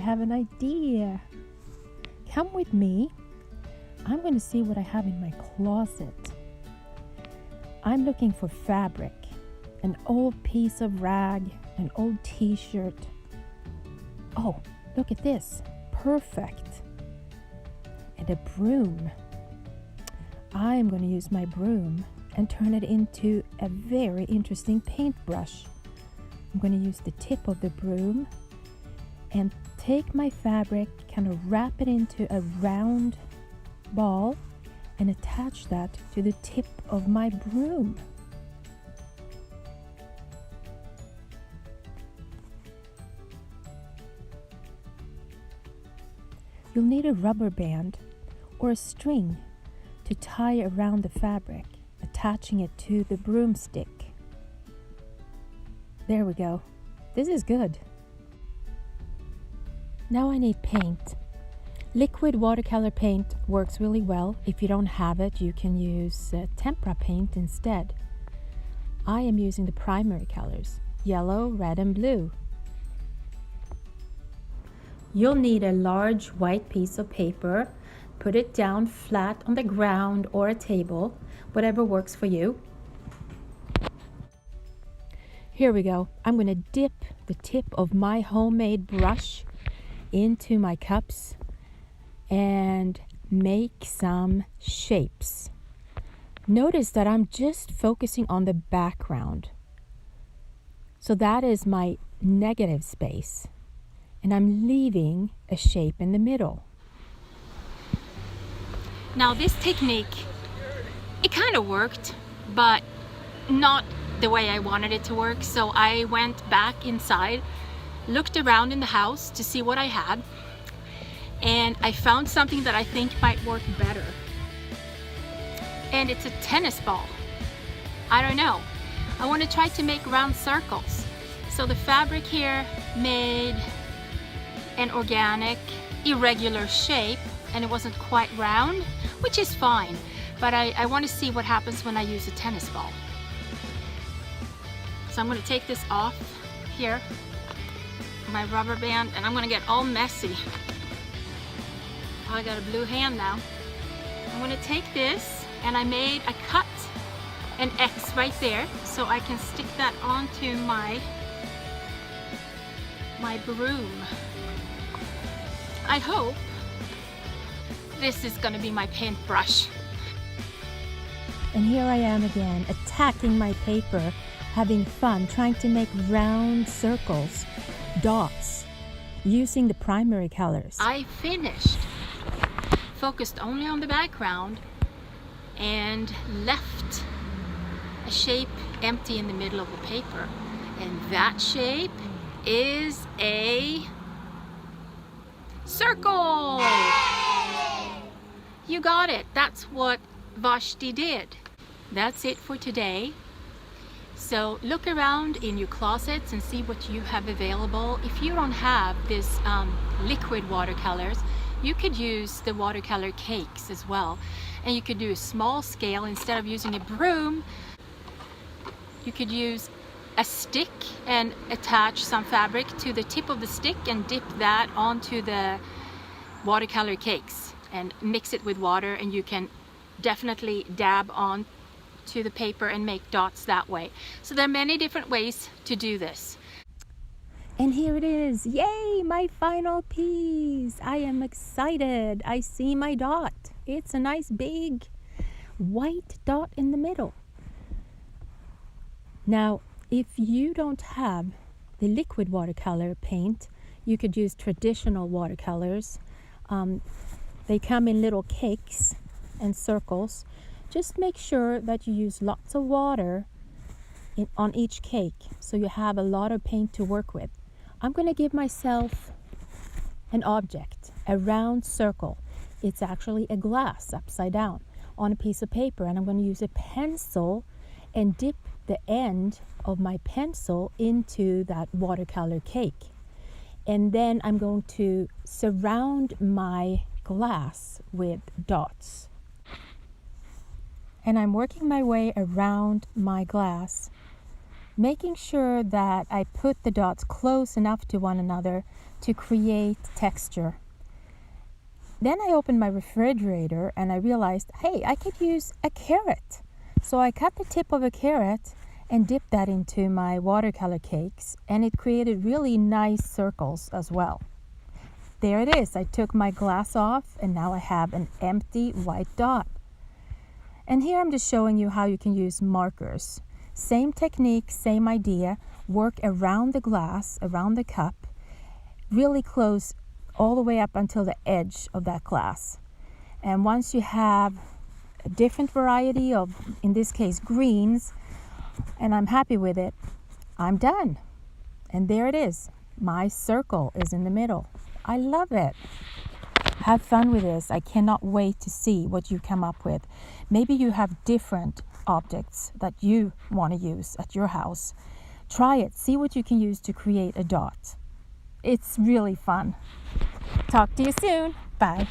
have an idea. Come with me. I'm going to see what I have in my closet. I'm looking for fabric, an old piece of rag, an old t-shirt. Oh, look at this. Perfect. And a broom. I am going to use my broom and turn it into a very interesting paintbrush. I'm going to use the tip of the broom and take my fabric, kind of wrap it into a round ball and attach that to the tip of my broom. You'll need a rubber band or a string to tie around the fabric, attaching it to the broomstick. There we go. This is good. Now I need paint. Liquid watercolor paint works really well. If you don't have it, you can use tempera paint instead. I am using the primary colors, yellow, red, and blue. You'll need a large white piece of paper. Put it down flat on the ground or a table, whatever works for you. Here we go. I'm going to dip the tip of my homemade brush into my cups and make some shapes. Notice that I'm just focusing on the background. So that is my negative space. And I'm leaving a shape in the middle. Now this technique, it kind of worked, but not the way I wanted it to work. So I went back inside, looked around in the house to see what I had, and I found something that I think might work better. And it's a tennis ball. I don't know. I want to try to make round circles. So the fabric here made an organic, irregular shape, and it wasn't quite round, which is fine. But I want to see what happens when I use a tennis ball. So I'm going to take this off here, my rubber band, and I'm going to get all messy. I got a blue hand now. I'm going to take this, and I made a cut, an X right there, so I can stick that onto my broom. I hope this is going to be my paintbrush. And here I am again, attacking my paper, having fun, trying to make round circles, dots, using the primary colors. I finished, focused only on the background, and left a shape empty in the middle of the paper. And that shape is a circle! You got it. That's what Vashti did. That's it for today. So look around in your closets and see what you have available. If you don't have this liquid watercolors, you could use the watercolor cakes as well. And you could do a small scale. Instead of using a broom, you could use a stick and attach some fabric to the tip of the stick and dip that onto the watercolor cakes and mix it with water, and you can definitely dab on to the paper and make dots that way. So there are many different ways to do this. And here it is. Yay, my final piece. I am excited. I see my dot. It's a nice big white dot in the middle. Now, if you don't have the liquid watercolor paint, you could use traditional watercolors. They come in little cakes and circles. Just make sure that you use lots of water on each cake so you have a lot of paint to work with. I'm going to give myself an object, a round circle. It's actually a glass upside down on a piece of paper, and I'm going to use a pencil and dip the end of my pencil into that watercolor cake. And then I'm going to surround my glass with dots. And I'm working my way around my glass, making sure that I put the dots close enough to one another to create texture. Then I opened my refrigerator and I realized, hey, I could use a carrot. So I cut the tip of a carrot and dipped that into my watercolor cakes, and it created really nice circles as well. There it is. I took my glass off and now I have an empty white dot. And here I'm just showing you how you can use markers. Same technique, same idea. Work around the glass, around the cup, really close all the way up until the edge of that glass. And once you have a different variety of, in this case, greens, and I'm happy with it, I'm done. And there it is. My circle is in the middle. I love it. Have fun with this. I cannot wait to see what you come up with. Maybe you have different objects that you want to use at your house. Try it. See what you can use to create a dot. It's really fun. Talk to you soon. Bye.